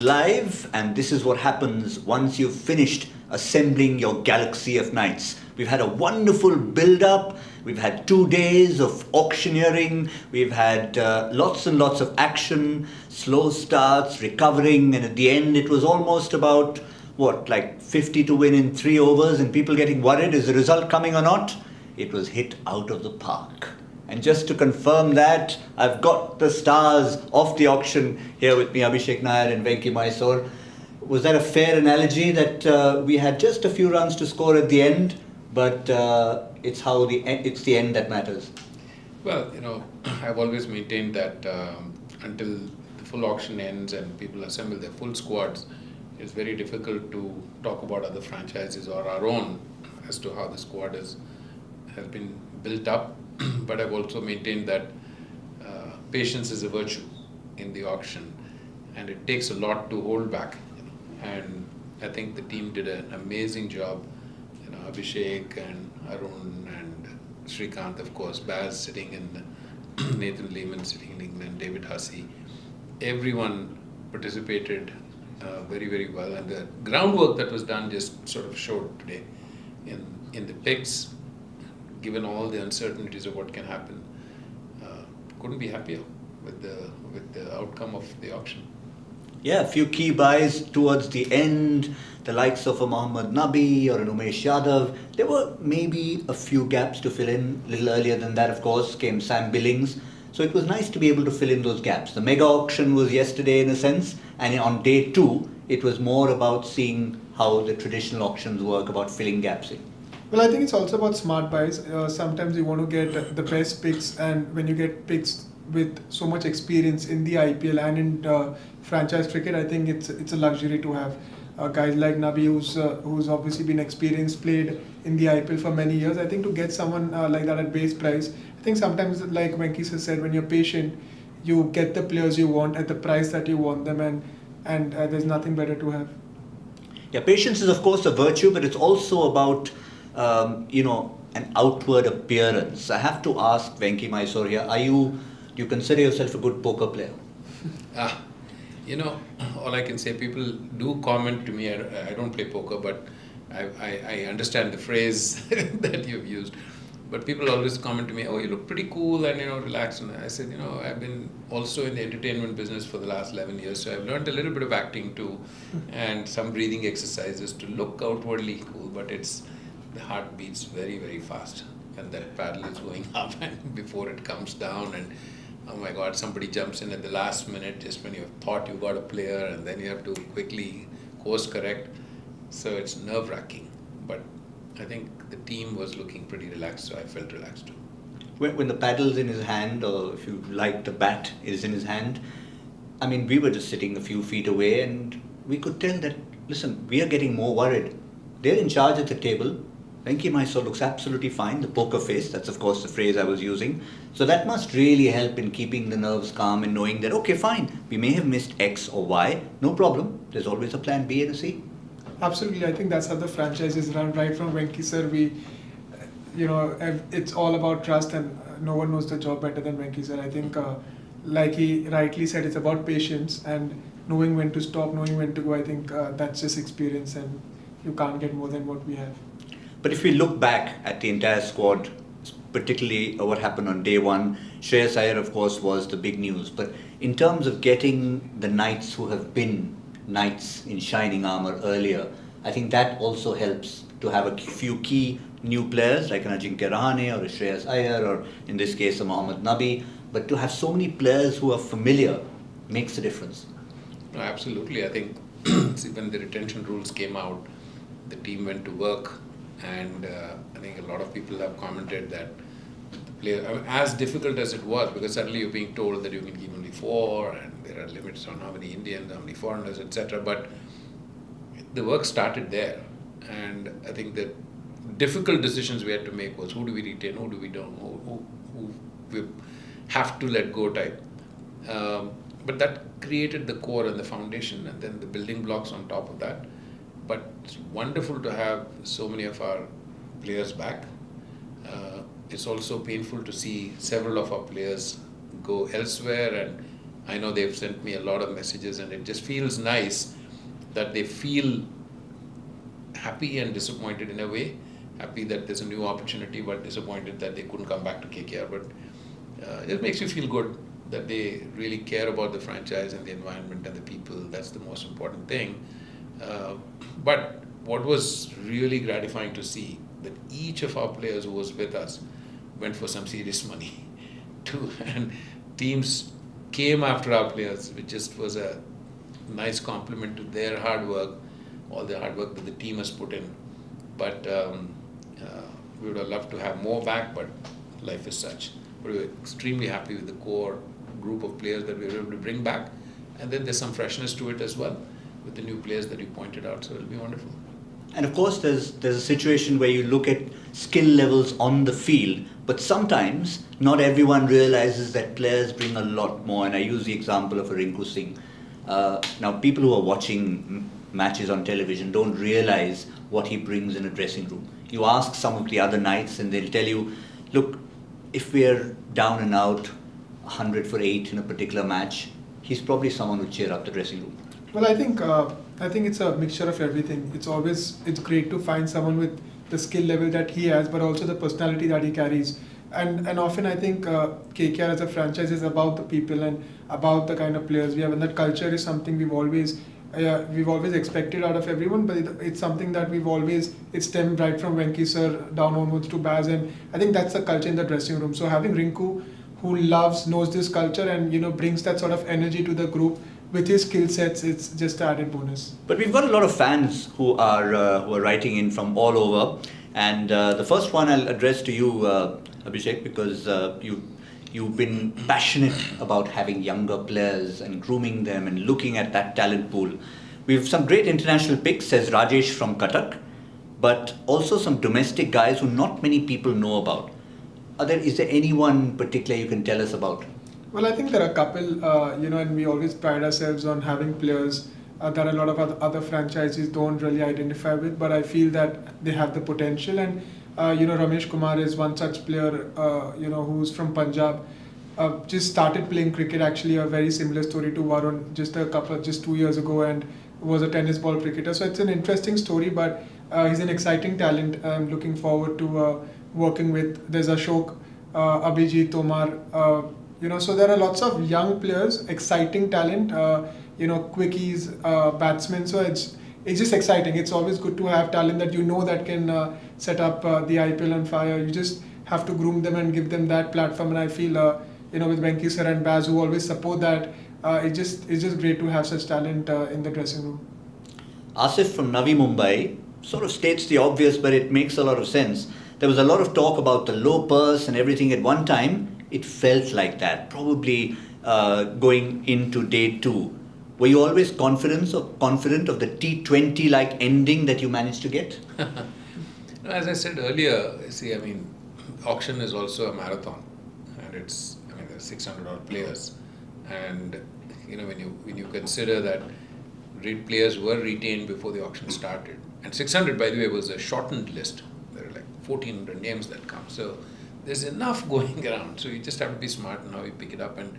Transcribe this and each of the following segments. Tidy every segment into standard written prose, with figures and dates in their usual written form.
Live, and this is what happens once you've finished assembling your galaxy of knights. We've had a wonderful build up, we've had 2 days of auctioneering, we've had lots and lots of action, slow starts, recovering, and at the end it was almost about like 50 to win in 3 overs, and people getting worried, is the result coming or not? It was hit out of the park. And just to confirm that, I've got the stars of the auction here with me, Abhishek Nayar and Venky Mysore. Was that a fair analogy that we had just a few runs to score at the end, but it's the end that matters? Well, I've always maintained that until the full auction ends and people assemble their full squads, it's very difficult to talk about other franchises or our own as to how the squad has been built up. But I've also maintained that patience is a virtue in the auction, and it takes a lot to hold back. And I think the team did an amazing job. Abhishek and Arun and Srikanth, of course, Baz sitting in Nathan Lehman sitting in England, David Hussey. Everyone participated very, very well, and the groundwork that was done just sort of showed today in the picks. Given all the uncertainties of what can happen, couldn't be happier with the outcome of the auction. Yeah, a few key buys towards the end, the likes of a Mohammad Nabi or an Umesh Yadav. There were maybe a few gaps to fill in. A little earlier than that, of course, came Sam Billings. So it was nice to be able to fill in those gaps. The mega auction was yesterday in a sense, and on day two, it was more about seeing how the traditional auctions work, about filling gaps in. Well, I think it's also about smart buys. Sometimes you want to get the best picks, and when you get picks with so much experience in the IPL and in franchise cricket, I think it's a luxury to have guys like Nabi, who's obviously been experienced, played in the IPL for many years. I think to get someone like that at base price, I think sometimes, like Venky has said, when you're patient, you get the players you want at the price that you want them, and there's nothing better to have. Yeah, patience is of course a virtue, but it's also about an outward appearance. I have to ask Venky Mysore here, do you consider yourself a good poker player? All I can say, people do comment to me, I don't play poker, but I understand the phrase that you've used. But people always comment to me, oh, you look pretty cool and, relaxed. And I said, I've been also in the entertainment business for the last 11 years. So I've learned a little bit of acting too, and some breathing exercises to look outwardly cool, but the heart beats very, very fast, and that paddle is going up and before it comes down, and oh my God, somebody jumps in at the last minute just when you thought you got a player, and then you have to quickly course correct. So it's nerve-wracking, but I think the team was looking pretty relaxed, so I felt relaxed too. When the paddle's in his hand, or if you like, the bat is in his hand, I mean, we were just sitting a few feet away, and we could tell that, listen, we are getting more worried. They're in charge at the table. Venky Mysore looks absolutely fine, the poker face, that's of course the phrase I was using. So that must really help in keeping the nerves calm and knowing that, okay, fine, we may have missed X or Y, no problem, there's always a plan B and a C. Absolutely, I think that's how the franchise is run. Right from Venky sir, it's all about trust, and no one knows the job better than Venky sir. I think, like he rightly said, it's about patience and knowing when to stop, knowing when to go. I think that's just experience, and you can't get more than what we have. But if we look back at the entire squad, particularly what happened on day one, Shreyas Iyer, of course, was the big news. But in terms of getting the knights who have been knights in shining armour earlier, I think that also helps to have a few key new players like an Ajinkya Rahane or a Shreyas Iyer, or in this case a Mohammad Nabi. But to have so many players who are familiar makes a difference. No, absolutely. I think when the retention rules came out, the team went to work. And I think a lot of people have commented that the player, as difficult as it was, because suddenly you're being told that you can give only 4, and there are limits on how many Indians, how many foreigners, etc. But the work started there, and I think the difficult decisions we had to make was, who do we retain, who do we don't, who we have to let go type. But that created the core and the foundation, and then the building blocks on top of that. But it's wonderful to have so many of our players back. It's also painful to see several of our players go elsewhere, and I know they've sent me a lot of messages, and it just feels nice that they feel happy and disappointed in a way. Happy that there's a new opportunity, but disappointed that they couldn't come back to KKR. But it makes you feel good that they really care about the franchise and the environment and the people. That's the most important thing. But what was really gratifying to see that each of our players who was with us went for some serious money too, and teams came after our players, which just was a nice compliment to their hard work, all the hard work that the team has put in. But we would have loved to have more back, but life is such. But we were extremely happy with the core group of players that we were able to bring back. And then there's some freshness to it as well with the new players that you pointed out, so it'll be wonderful. And of course, there's a situation where you look at skill levels on the field, but sometimes not everyone realizes that players bring a lot more. And I use the example of a Rinku Singh. Now, people who are watching matches on television don't realize what he brings in a dressing room. You ask some of the other knights, and they'll tell you, look, if we're down and out 100 for 8 in a particular match, he's probably someone who cheer up the dressing room. Well, I think it's a mixture of everything. It's great to find someone with the skill level that he has, but also the personality that he carries. And often I think KKR as a franchise is about the people and about the kind of players we have, and that culture is something we've always expected out of everyone. But it's something that it stemmed right from Venky sir down onwards to Baz, and I think that's the culture in the dressing room. So having Rinku, who knows this culture and brings that sort of energy to the group with his skill sets, it's just an added bonus. But we've got a lot of fans who are writing in from all over, and the first one I'll address to you, Abhishek, because you've been passionate about having younger players and grooming them and looking at that talent pool. We have some great international picks, says Rajesh from Cuttack, but also some domestic guys who not many people know about. Is there anyone particular you can tell us about? Well, I think there are a couple, and we always pride ourselves on having players that a lot of other franchises don't really identify with, but I feel that they have the potential. And, Ramesh Kumar is one such player, who's from Punjab. Just started playing cricket, actually a very similar story to Varun, just 2 years ago, and was a tennis ball cricketer. So it's an interesting story, but he's an exciting talent. I'm looking forward to working with. There's Ashok, Abhijit, Tomar. So there are lots of young players, exciting talent, quickies, batsmen. So it's just exciting. It's always good to have talent that that can set up the IPL on fire. You just have to groom them and give them that platform. And I feel, with Venky sir and Baz, who always support that, it's just great to have such talent in the dressing room. Asif from Navi Mumbai sort of states the obvious, but it makes a lot of sense. There was a lot of talk about the low purse and everything at one time. It felt like that, probably going into day 2. Were you always confident of the T20-like ending that you managed to get? As I said earlier, auction is also a marathon, and there's 600 odd players, and when you consider that players were retained before the auction started, and 600, by the way, was a shortened list. There are like 1,400 names that come, so there's enough going around. So you just have to be smart in how you pick it up, and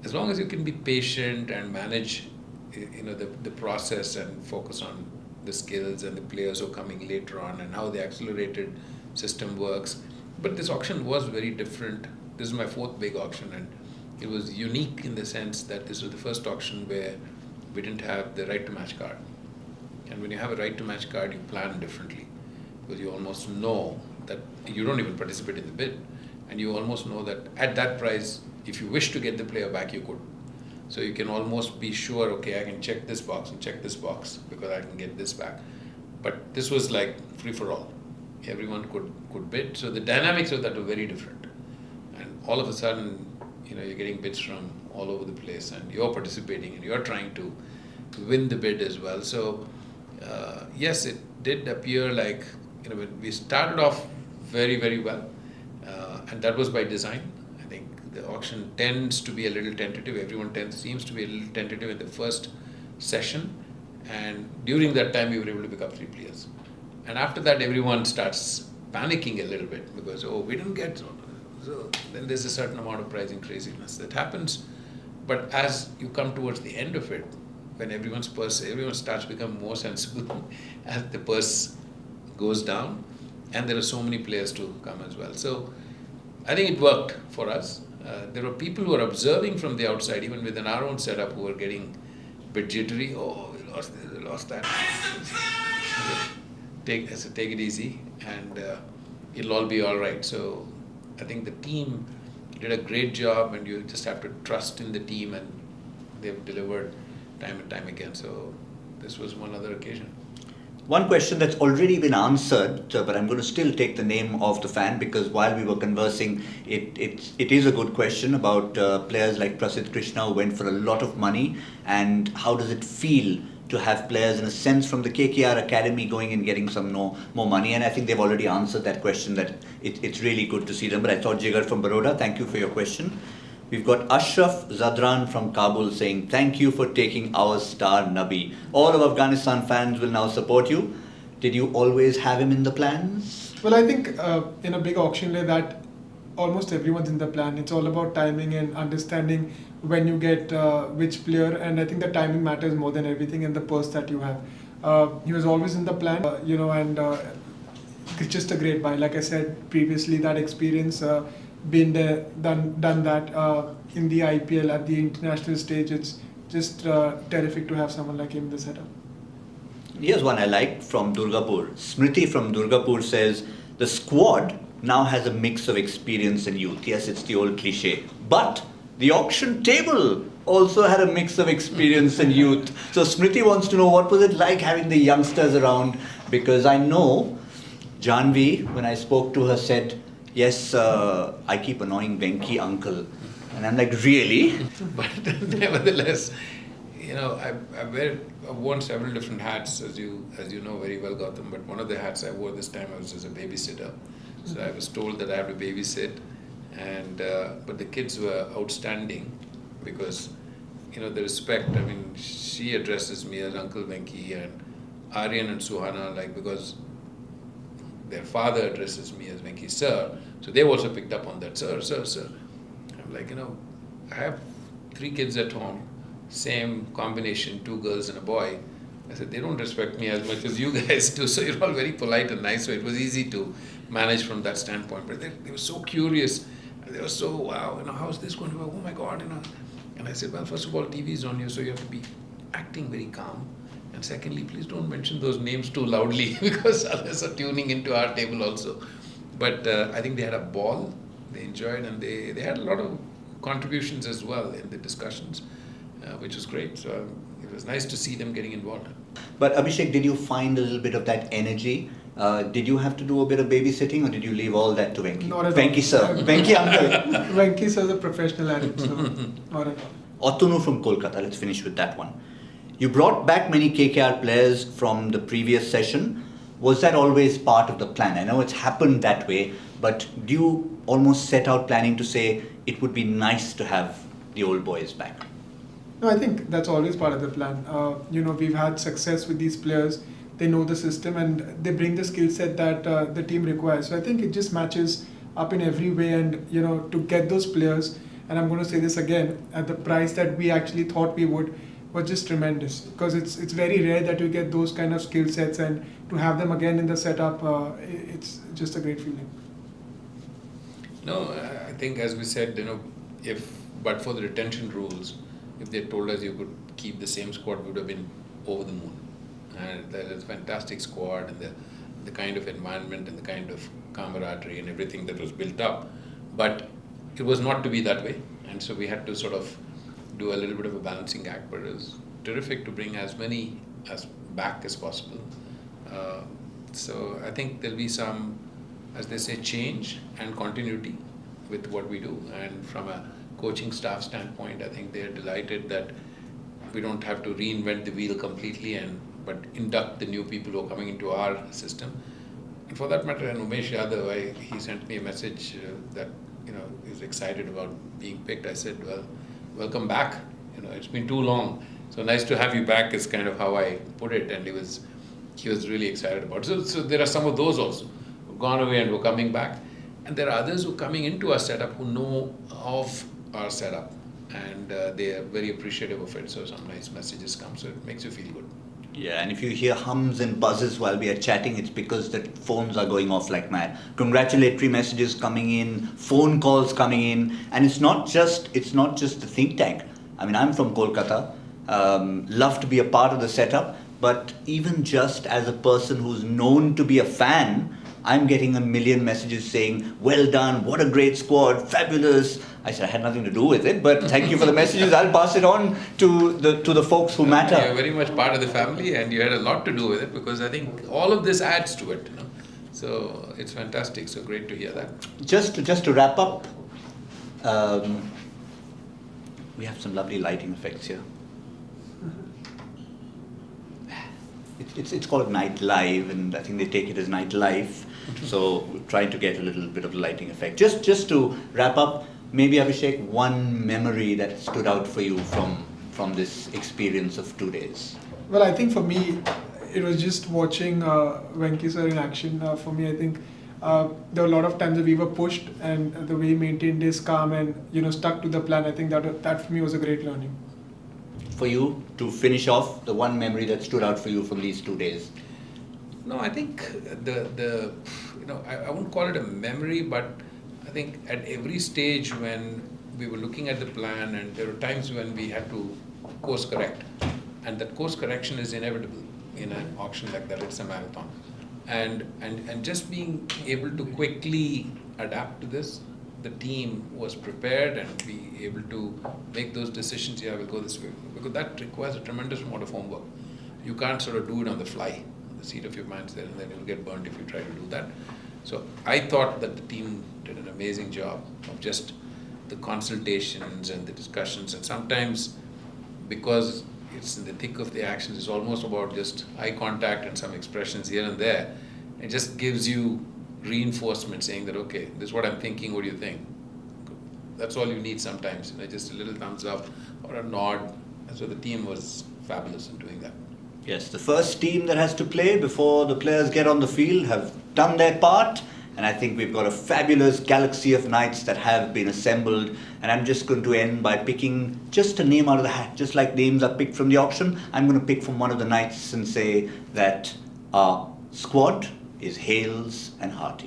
as long as you can be patient and manage the process and focus on the skills and the players who are coming later on and how the accelerated system works. But this auction was very different. This is my 4th big auction, and it was unique in the sense that this was the first auction where we didn't have the right to match card. And when you have a right to match card, you plan differently, because you almost know that you don't even participate in the bid, and you almost know that at that price, if you wish to get the player back, you could. So you can almost be sure, okay, I can check this box and check this box because I can get this back. But this was like free for all. Everyone could bid. So the dynamics of that were very different. And all of a sudden, you're getting bids from all over the place, and you're participating and you're trying to win the bid as well. So yes, it did appear like, we started off very, very well. And that was by design. I think the auction tends to be a little tentative. Everyone seems to be a little tentative in the first session. And during that time, we were able to pick up 3 players. And after that, everyone starts panicking a little bit because, we didn't get. So then there's a certain amount of pricing craziness that happens. But as you come towards the end of it, when everyone starts to become more sensible as the purse goes down, and there are so many players to come as well. So I think it worked for us. There were people who were observing from the outside, even within our own setup, who were getting a bit jittery. Oh, we lost this, we lost that. I said, take it easy, and it'll all be all right. So I think the team did a great job, and you just have to trust in the team, and they've delivered time and time again. So this was one other occasion. One question that's already been answered, but I'm going to still take the name of the fan, because while we were conversing, it is a good question about players like Prasidh Krishna who went for a lot of money, and how does it feel to have players in a sense from the KKR Academy going and getting some more money. And I think they've already answered that question, that it's really good to see them. But I saw Jigar from Baroda, thank you for your question. We've got Ashraf Zadran from Kabul saying, thank you for taking our star Nabi. All of Afghanistan fans will now support you. Did you always have him in the plans? Well, I think in a big auction like that, almost everyone's in the plan. It's all about timing and understanding when you get which player, and I think the timing matters more than everything, and the purse that you have. He was always in the plan, and it's just a great buy. Like I said previously, that experience, been there, done that in the IPL at the international stage, it's just terrific to have someone like him in the setup. Here's one I like from Durgapur. Smriti from Durgapur says, the squad now has a mix of experience and youth. Yes, it's the old cliche. But the auction table also had a mix of experience and youth. So Smriti wants to know, what was it like having the youngsters around? Because I know Janvi, when I spoke to her, said, yes, I keep annoying Venky uncle. And I'm like, really? But nevertheless, I've worn several different hats, as you know very well, Gautam. But one of the hats I wore this time, I was as a babysitter. So I was told that I have to babysit, and but the kids were outstanding, because the respect. I mean, she addresses me as Uncle Venky, and Aryan and Suhana, because their father addresses me as Venky sir. So they've also picked up on that, sir. I'm like, I have 3 kids at home, same combination, 2 girls and a boy. I said, they don't respect me as much as you guys do. So you're all very polite and nice. So it was easy to manage from that standpoint. But they were so curious. They were so, wow, how's this going to work? Oh my God, And I said, well, first of all, TV is on you, so you have to be acting very calm. And secondly, please don't mention those names too loudly, because others are tuning into our table also. But I think they had a ball. They enjoyed, and they had a lot of contributions as well in the discussions, which was great. So it was nice to see them getting involved. But Abhishek, did you find a little bit of that energy? Did you have to do a bit of babysitting, or did you leave all that to Venky? Not at Venky all. sir. Venky uncle. Venky sir is a professional at it, so not at all. Otunu from Kolkata, let's finish with that one. You brought back many KKR players from the previous session. Was that always part of the plan? I know it's happened that way, but do you almost set out planning to say it would be nice to have the old boys back? No, I think that's always part of the plan. We've had success with these players. They know the system, and they bring the skill set that the team requires. So I think it just matches up in every way, and to get those players, and I'm going to say this again, at the price that we actually thought we would, was just tremendous, because it's very rare that you get those kind of skill sets, and to have them again in the setup, it's just a great feeling. No, I think, as we said, but for the retention rules, if they told us you could keep the same squad, we would have been over the moon. And there's a fantastic squad, and the kind of environment and the kind of camaraderie and everything that was built up. But it was not to be that way, and so we had to sort of do a little bit of a balancing act. But it was terrific to bring as many as back as possible. So I think there'll be some, as they say, change and continuity with what we do. And from a coaching staff standpoint, I think they're delighted that we don't have to reinvent the wheel completely, but induct the new people who are coming into our system. And for that matter, and Umesh Yadav, he sent me a message that he was excited about being picked. I said, well, welcome back. It's been too long. So nice to have you back is kind of how I put it. And he was really excited about it. So there are some of those also who've gone away and who are coming back. And there are others who are coming into our setup who know of our setup and they are very appreciative of it. So some nice messages come, so it makes you feel good. Yeah, and if you hear hums and buzzes while we are chatting, it's because the phones are going off like mad. Congratulatory messages coming in, phone calls coming in, and it's not just the think tank. I mean, I'm from Kolkata, love to be a part of the setup, but even just as a person who's known to be a fan, I'm getting a million messages saying, "Well done, what a great squad, fabulous." I said I had nothing to do with it, but thank you for the messages. I'll pass it on to the folks who matter. You're very much part of the family, and you had a lot to do with it, because I think all of this adds to it. So it's fantastic. So great to hear that. Just to wrap up, we have some lovely lighting effects here. It's called Night Live, and I think they take it as Night Life. So we're trying to get a little bit of lighting effect. Just to wrap up, maybe Abhishek, one memory that stood out for you from this experience of 2 days. Well, I think for me, it was just watching Venky sir in action. For me, I think there were a lot of times that we were pushed, and the way he maintained his calm and stuck to the plan. I think that for me was a great learning. For you, to finish off, the one memory that stood out for you from these 2 days. No, I think I won't call it a memory, but I think at every stage when we were looking at the plan, and there were times when we had to course correct, and that course correction is inevitable in an auction like that. It's a marathon, and just being able to quickly adapt to this, the team was prepared and be able to make those decisions. Yeah, we'll go this way, because that requires a tremendous amount of homework. You can't sort of do it on the fly. The seat of your mind's there, and then you'll get burnt if you try to do that. So I thought that the team did an amazing job of just the consultations and the discussions, and sometimes because it's in the thick of the actions, it's almost about just eye contact and some expressions here and there. It just gives you reinforcement saying that, okay, this is what I'm thinking, what do you think? That's all you need sometimes, just a little thumbs up or a nod. And so the team was fabulous in doing that. Yes, the first team that has to play before the players get on the field have done their part, and I think we've got a fabulous galaxy of knights that have been assembled. And I'm just going to end by picking just a name out of the hat. Just like names are picked from the auction, I'm going to pick from one of the knights and say that our squad is Hales and Hearty.